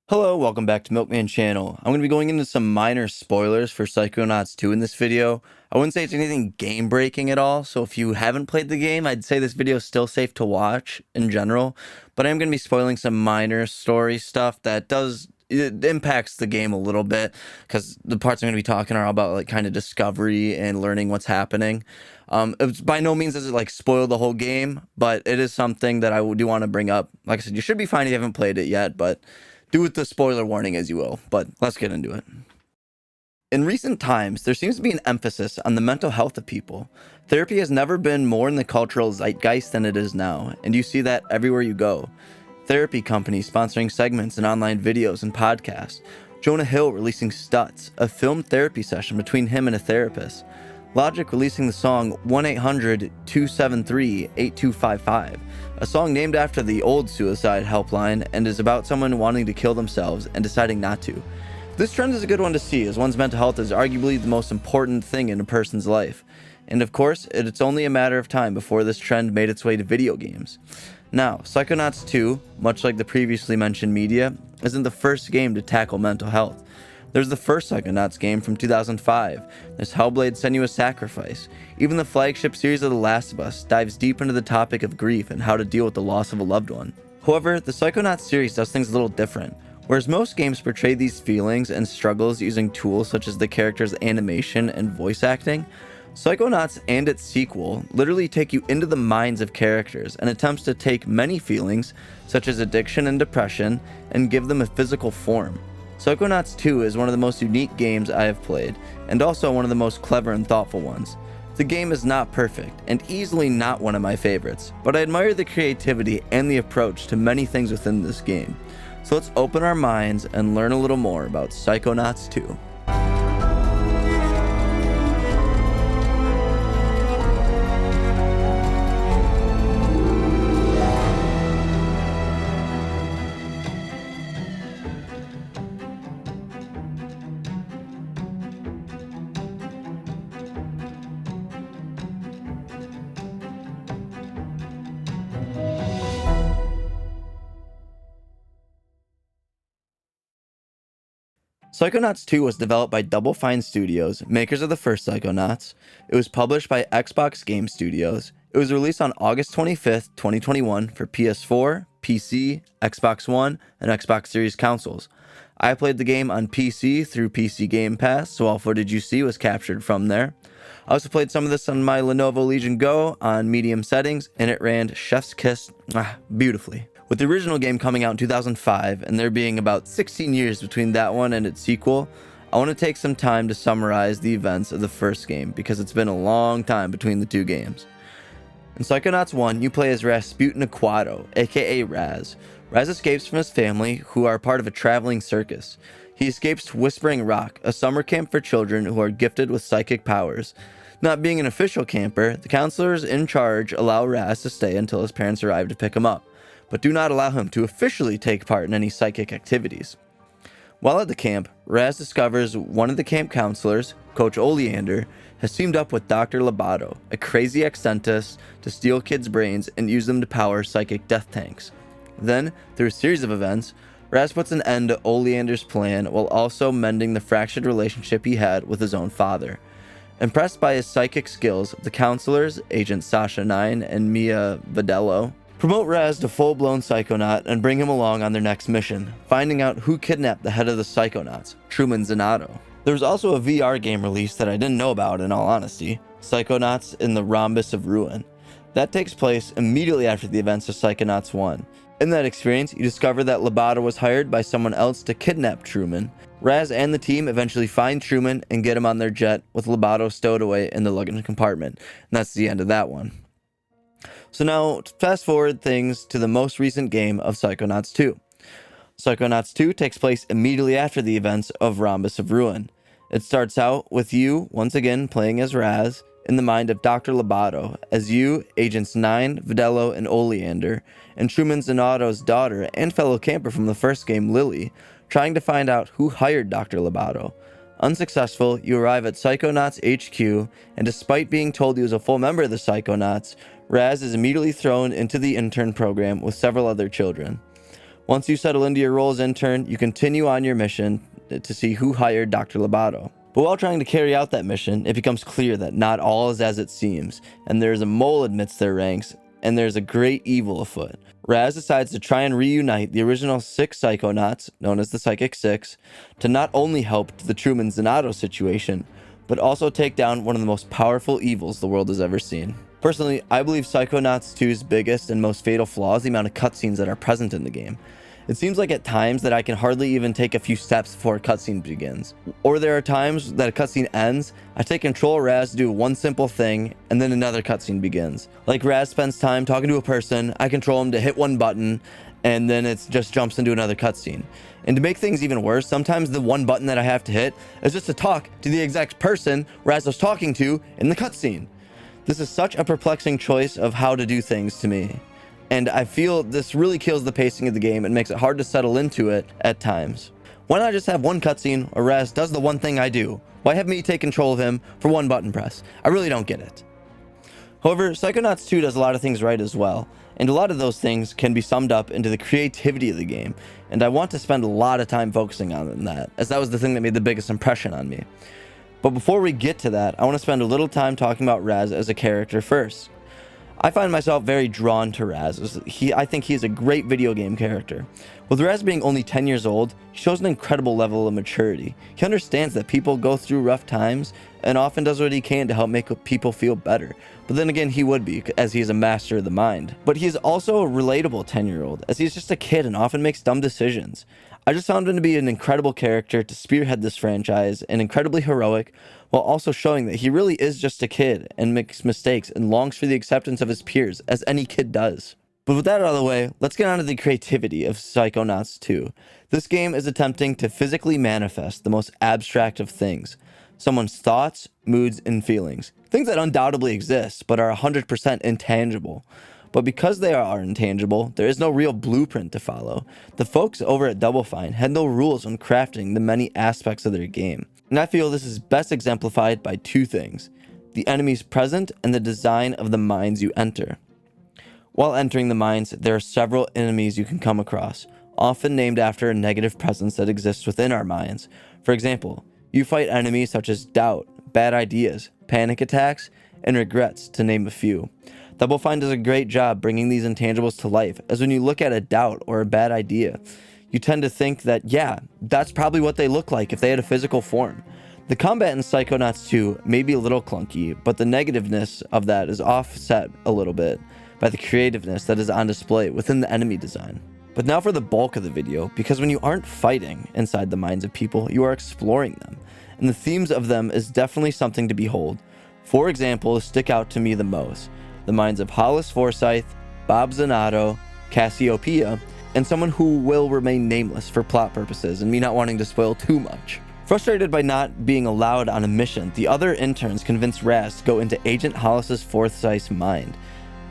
Hello, welcome back to Milkman Channel. I'm going to be going into some minor spoilers for Psychonauts 2 in this video. I wouldn't say it's anything game-breaking at all, so if you haven't played the game, I'd say this video is still safe to watch in general, but I'm going to be spoiling some minor story stuff that it impacts the game a little bit, because the parts I'm going to be talking are all about like kind of discovery and learning what's happening. It's by no means does it like spoil the whole game, but it is something that I do want to bring up. Like I said, you should be fine if you haven't played it yet, but do with the spoiler warning as you will, but let's get into it. In recent times, there seems to be an emphasis on the mental health of people. Therapy has never been more in the cultural zeitgeist than it is now, and you see that everywhere you go. Therapy companies sponsoring segments in online videos and podcasts. Jonah Hill releasing Stutz, a filmed therapy session between him and a therapist. Logic releasing the song 1-800-273-8255, a song named after the old suicide helpline and is about someone wanting to kill themselves and deciding not to. This trend is a good one to see, as one's mental health is arguably the most important thing in a person's life. And of course, it's only a matter of time before this trend made its way to video games. Now, Psychonauts 2, much like the previously mentioned media, isn't the first game to tackle mental health. There's the first Psychonauts game from 2005, there's Hellblade: Senua's Sacrifice. Even the flagship series of The Last of Us dives deep into the topic of grief and how to deal with the loss of a loved one. However, the Psychonauts series does things a little different. Whereas most games portray these feelings and struggles using tools such as the character's animation and voice acting, Psychonauts and its sequel literally take you into the minds of characters and attempts to take many feelings, such as addiction and depression, and give them a physical form. Psychonauts 2 is one of the most unique games I have played, and also one of the most clever and thoughtful ones. The game is not perfect, and easily not one of my favorites, but I admire the creativity and the approach to many things within this game. So let's open our minds and learn a little more about Psychonauts 2. Psychonauts 2 was developed by Double Fine Studios, makers of the first Psychonauts. It was published by Xbox Game Studios. It was released on August 25th, 2021 for PS4, PC, Xbox One, and Xbox Series consoles. I played the game on PC through PC Game Pass, so all footage you see was captured from there. I also played some of this on my Lenovo Legion Go on medium settings, and it ran chef's kiss beautifully. With the original game coming out in 2005, and there being about 16 years between that one and its sequel, I want to take some time to summarize the events of the first game, because it's been a long time between the two games. In Psychonauts 1, you play as Rasputin Aquato, aka Raz. Raz escapes from his family, who are part of a traveling circus. He escapes to Whispering Rock, a summer camp for children who are gifted with psychic powers. Not being an official camper, the counselors in charge allow Raz to stay until his parents arrive to pick him up, but do not allow him to officially take part in any psychic activities. While at the camp, Raz discovers one of the camp counselors, Coach Oleander, has teamed up with Dr. Lobato, a crazy ex-dentist, to steal kids' brains and use them to power psychic death tanks. Then, through a series of events, Raz puts an end to Oleander's plan while also mending the fractured relationship he had with his own father. Impressed by his psychic skills, the counselors, Agent Sasha 9 and Mia Vidello, promote Raz to full-blown Psychonaut and bring him along on their next mission, finding out who kidnapped the head of the Psychonauts, Truman Zanotto. There was also a VR game release that I didn't know about, in all honesty, Psychonauts in the Rhombus of Ruin. That takes place immediately after the events of Psychonauts 1. In that experience, you discover that Lobato was hired by someone else to kidnap Truman. Raz and the team eventually find Truman and get him on their jet, with Lobato stowed away in the luggage compartment. And that's the end of that one. So now, fast forward things to the most recent game of Psychonauts 2. Psychonauts 2 takes place immediately after the events of Rhombus of Ruin. It starts out with you, once again, playing as Raz, in the mind of Dr. Lobato, as you, Agents 9, Vidello, and Oleander, and Truman Zanotto's daughter and fellow camper from the first game, Lily, trying to find out who hired Dr. Lobato. Unsuccessful, you arrive at Psychonauts HQ, and despite being told he was a full member of the Psychonauts, Raz is immediately thrown into the intern program with several other children. Once you settle into your role as intern, you continue on your mission to see who hired Dr. Lobato. But while trying to carry out that mission, it becomes clear that not all is as it seems, and there is a mole amidst their ranks, and there's a great evil afoot. Raz decides to try and reunite the original 6 Psychonauts, known as the Psychic Six, to not only help the Truman Zanotto situation, but also take down one of the most powerful evils the world has ever seen. Personally, I believe Psychonauts 2's biggest and most fatal flaw is the amount of cutscenes that are present in the game. It seems like at times that I can hardly even take a few steps before a cutscene begins. Or there are times that a cutscene ends, I take control of Raz to do one simple thing, and then another cutscene begins. Like Raz spends time talking to a person, I control him to hit one button, and then it just jumps into another cutscene. And to make things even worse, sometimes the one button that I have to hit is just to talk to the exact person Raz was talking to in the cutscene. This is such a perplexing choice of how to do things to me. And I feel this really kills the pacing of the game and makes it hard to settle into it at times. Why not just have one cutscene where Raz does the one thing I do? Why have me take control of him for one button press? I really don't get it. However, Psychonauts 2 does a lot of things right as well, and a lot of those things can be summed up into the creativity of the game, and I want to spend a lot of time focusing on that, as that was the thing that made the biggest impression on me. But before we get to that, I want to spend a little time talking about Raz as a character first. I find myself very drawn to Raz. I think he is a great video game character. With Raz being only 10 years old, he shows an incredible level of maturity. He understands that people go through rough times and often does what he can to help make people feel better. But then again, he would be, as he is a master of the mind. But he is also a relatable 10-year-old, as he's just a kid and often makes dumb decisions. I just found him to be an incredible character to spearhead this franchise and incredibly heroic, while also showing that he really is just a kid and makes mistakes and longs for the acceptance of his peers, as any kid does. But with that out of the way, let's get on to the creativity of Psychonauts 2. This game is attempting to physically manifest the most abstract of things, someone's thoughts, moods, and feelings. Things that undoubtedly exist, but are 100% intangible. But because they are intangible, there is no real blueprint to follow. The folks over at Double Fine had no rules on crafting the many aspects of their game. And I feel this is best exemplified by two things: the enemies present and the design of the mines you enter. While entering the mines, there are several enemies you can come across, often named after a negative presence that exists within our minds. For example, you fight enemies such as doubt, bad ideas, panic attacks, and regrets, to name a few. Double Fine does a great job bringing these intangibles to life, as when you look at a doubt or a bad idea, you tend to think that, yeah, that's probably what they look like if they had a physical form. The combat in Psychonauts 2 may be a little clunky, but the negativeness of that is offset a little bit by the creativeness that is on display within the enemy design. But now for the bulk of the video, because when you aren't fighting inside the minds of people, you are exploring them, and the themes of them is definitely something to behold. 4 examples stick out to me the most: the minds of Hollis Forsyth, Bob Zanotto, Cassiopeia, and someone who will remain nameless for plot purposes and me not wanting to spoil too much. Frustrated by not being allowed on a mission, the other interns convince Raz to go into Agent Hollis's Forsyth's mind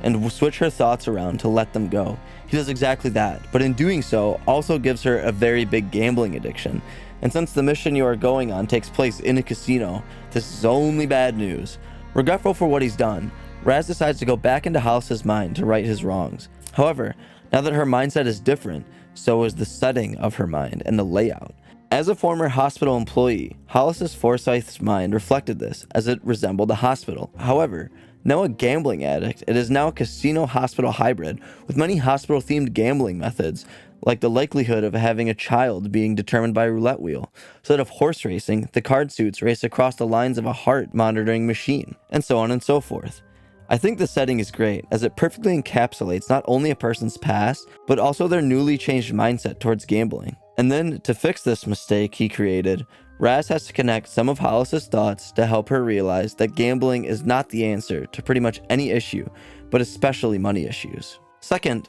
and switch her thoughts around to let them go. He does exactly that, but in doing so, also gives her a very big gambling addiction. And since the mission you are going on takes place in a casino, this is only bad news. Regretful for what he's done, Raz decides to go back into Hollis's mind to right his wrongs. However, now that her mindset is different, so is the setting of her mind and the layout. As a former hospital employee, Hollis's Forsyth's mind reflected this, as it resembled a hospital. However, now a gambling addict, it is now a casino-hospital hybrid with many hospital-themed gambling methods, like the likelihood of having a child being determined by a roulette wheel. Instead of horse racing, the card suits race across the lines of a heart-monitoring machine, and so on and so forth. I think the setting is great, as it perfectly encapsulates not only a person's past, but also their newly changed mindset towards gambling. And then, to fix this mistake he created, Raz has to connect some of Hollis's thoughts to help her realize that gambling is not the answer to pretty much any issue, but especially money issues. Second,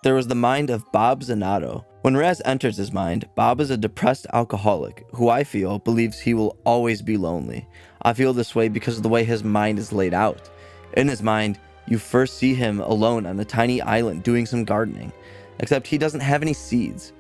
there was the mind of Bob Zanotto. When Raz enters his mind, Bob is a depressed alcoholic who I feel believes he will always be lonely. I feel this way because of the way his mind is laid out. In his mind, you first see him alone on a tiny island doing some gardening, except he doesn't have any seeds.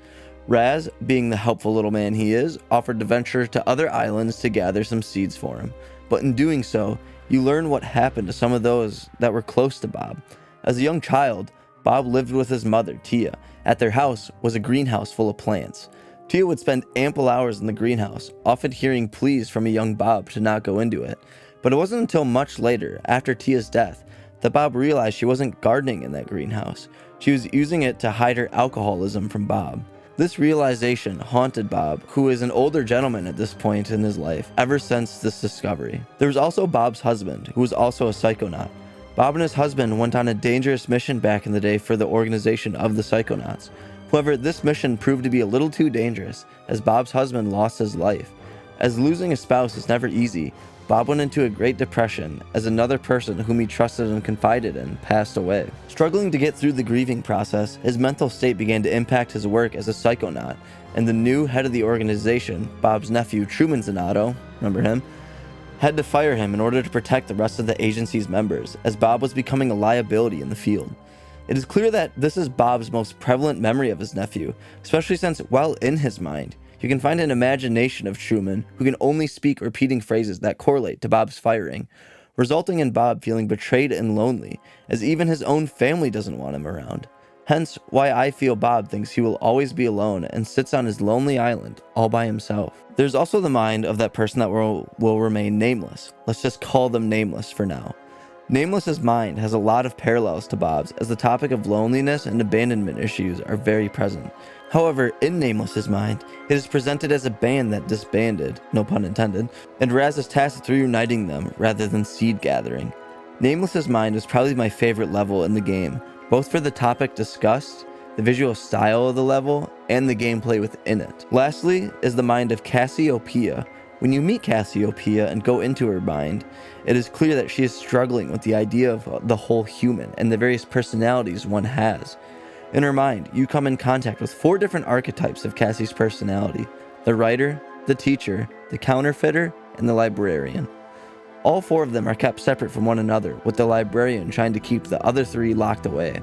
Raz, being the helpful little man he is, offered to venture to other islands to gather some seeds for him. But in doing so, you learn what happened to some of those that were close to Bob. As a young child, Bob lived with his mother, Tia, At their house was a greenhouse full of plants. Tia would spend ample hours in the greenhouse, often hearing pleas from a young Bob to not go into it. But it wasn't until much later, after Tia's death, that Bob realized she wasn't gardening in that greenhouse. She was using it to hide her alcoholism from Bob. This realization haunted Bob, who is an older gentleman at this point in his life, ever since this discovery. There was also Bob's husband, who was also a psychonaut. Bob and his husband went on a dangerous mission back in the day for the organization of the Psychonauts. However, this mission proved to be a little too dangerous, as Bob's husband lost his life. As losing a spouse is never easy, Bob went into a Great Depression as another person whom he trusted and confided in passed away. Struggling to get through the grieving process, his mental state began to impact his work as a psychonaut, and the new head of the organization, Bob's nephew Truman Zanotto, remember him, had to fire him in order to protect the rest of the agency's members, as Bob was becoming a liability in the field. It is clear that this is Bob's most prevalent memory of his nephew, especially since, while in his mind, you can find an imagination of Truman who can only speak repeating phrases that correlate to Bob's firing, resulting in Bob feeling betrayed and lonely, as even his own family doesn't want him around. Hence, why I feel Bob thinks he will always be alone and sits on his lonely island all by himself. There's also the mind of that person that will remain nameless. Let's just call them Nameless for now. Nameless's mind has a lot of parallels to Bob's, as the topic of loneliness and abandonment issues are very present. However, in Nameless's mind, it is presented as a band that disbanded, no pun intended, and Raz is tasked with reuniting them rather than seed gathering. Nameless's mind is probably my favorite level in the game, both for the topic discussed, the visual style of the level, and the gameplay within it. Lastly is the mind of Cassiopeia. When you meet Cassiopeia and go into her mind, it is clear that she is struggling with the idea of the whole human and the various personalities one has. In her mind, you come in contact with 4 different archetypes of Cassie's personality: the writer, the teacher, the counterfeiter, and the librarian. All 4 of them are kept separate from one another, with the librarian trying to keep the other 3 locked away.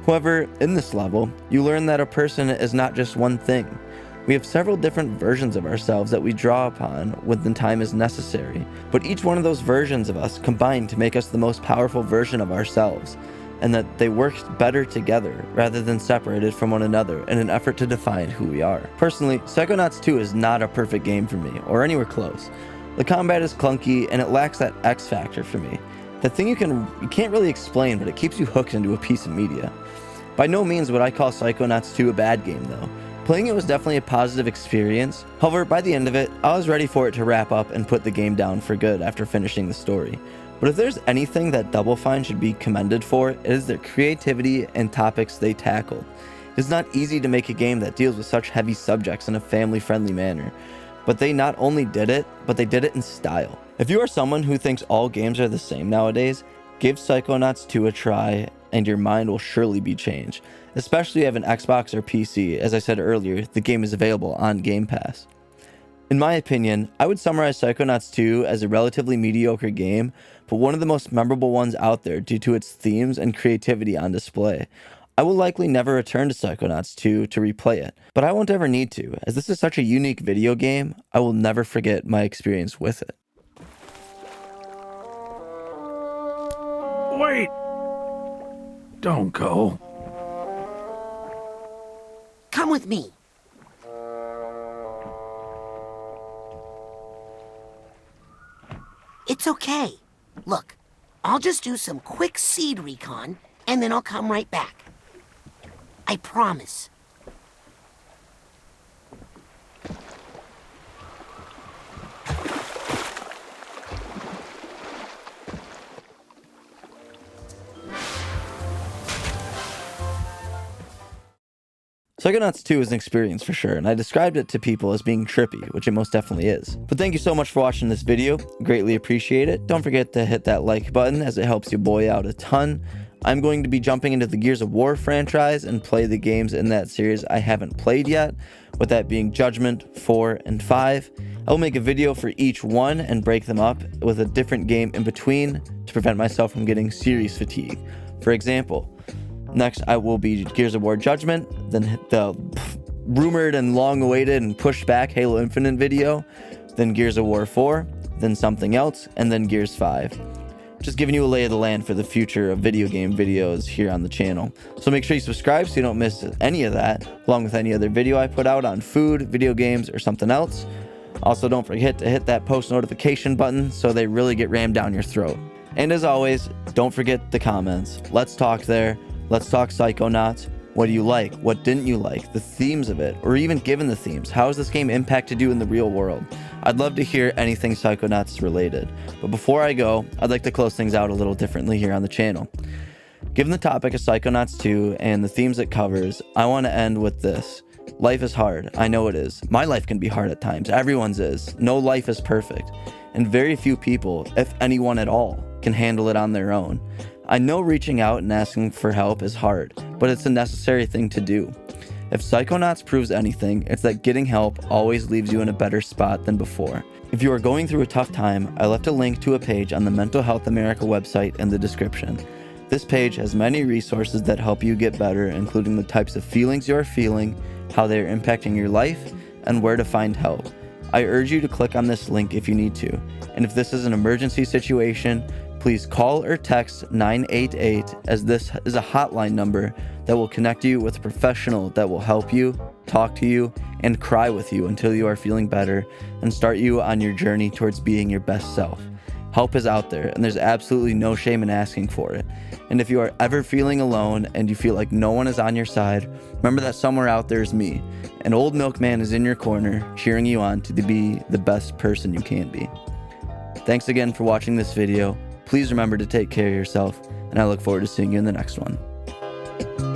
However, in this level, you learn that a person is not just one thing. We have several different versions of ourselves that we draw upon when the time is necessary, but each one of those versions of us combine to make us the most powerful version of ourselves, and that they work better together rather than separated from one another in an effort to define who we are. Personally, Psychonauts 2 is not a perfect game for me, or anywhere close. The combat is clunky, and it lacks that X factor for me. The thing you can't really explain, but it keeps you hooked into a piece of media. By no means would I call Psychonauts 2 a bad game though. Playing it was definitely a positive experience. However, by the end of it, I was ready for it to wrap up and put the game down for good after finishing the story. But if there's anything that Double Fine should be commended for, it is their creativity and topics they tackle. It's not easy to make a game that deals with such heavy subjects in a family-friendly manner, but they not only did it, but they did it in style. If you are someone who thinks all games are the same nowadays, give Psychonauts 2 a try and your mind will surely be changed. Especially if you have an Xbox or PC. As I said earlier, the game is available on Game Pass. In my opinion, I would summarize Psychonauts 2 as a relatively mediocre game, but one of the most memorable ones out there due to its themes and creativity on display. I will likely never return to Psychonauts 2 to replay it, but I won't ever need to, as this is such a unique video game, I will never forget my experience with it. Wait! Don't go. Come with me. It's okay. Look, I'll just do some quick seed recon, and then I'll come right back. I promise. Psychonauts 2 is an experience for sure, and I described it to people as being trippy, which it most definitely is. But thank you so much for watching this video, greatly appreciate it. Don't forget to hit that like button as it helps your boy out a ton. I'm going to be jumping into the Gears of War franchise and play the games in that series I haven't played yet, with that being Judgment, 4, and 5. I will make a video for each one and break them up with a different game in between to prevent myself from getting series fatigue. For example, next I will be Gears of War Judgment, then hit the rumored and long-awaited and pushed back Halo Infinite video, then Gears of War 4, then something else, and then Gears 5. just giving you a lay of the land for the future of video game videos here on the channel. So make sure you subscribe so you don't miss any of that, along with any other video I put out on food, video games, or something else. Also, don't forget to hit that post notification button so they really get rammed down your throat. And as always, don't forget the comments. Let's talk there. Let's talk Psychonauts. What do you like? What didn't you like? The themes of it, or even given the themes. How has this game impacted you in the real world? I'd love to hear anything Psychonauts related. But before I go, I'd like to close things out a little differently here on the channel. Given the topic of Psychonauts 2 and the themes it covers, I want to end with this. Life is hard. I know it is. My life can be hard at times. Everyone's is. No life is perfect. And very few people, if anyone at all, can handle it on their own. I know reaching out and asking for help is hard, but it's a necessary thing to do. If Psychonauts proves anything, it's that getting help always leaves you in a better spot than before. If you are going through a tough time, I left a link to a page on the Mental Health America website in the description. This page has many resources that help you get better, including the types of feelings you are feeling, how they are impacting your life, and where to find help. I urge you to click on this link if you need to. And if this is an emergency situation, please call or text 988, as this is a hotline number that will connect you with a professional that will help you, talk to you, and cry with you until you are feeling better and start you on your journey towards being your best self. Help is out there, and there's absolutely no shame in asking for it. And if you are ever feeling alone and you feel like no one is on your side, remember that somewhere out there is me. An old milkman is in your corner, cheering you on to be the best person you can be. Thanks again for watching this video. Please remember to take care of yourself, and I look forward to seeing you in the next one.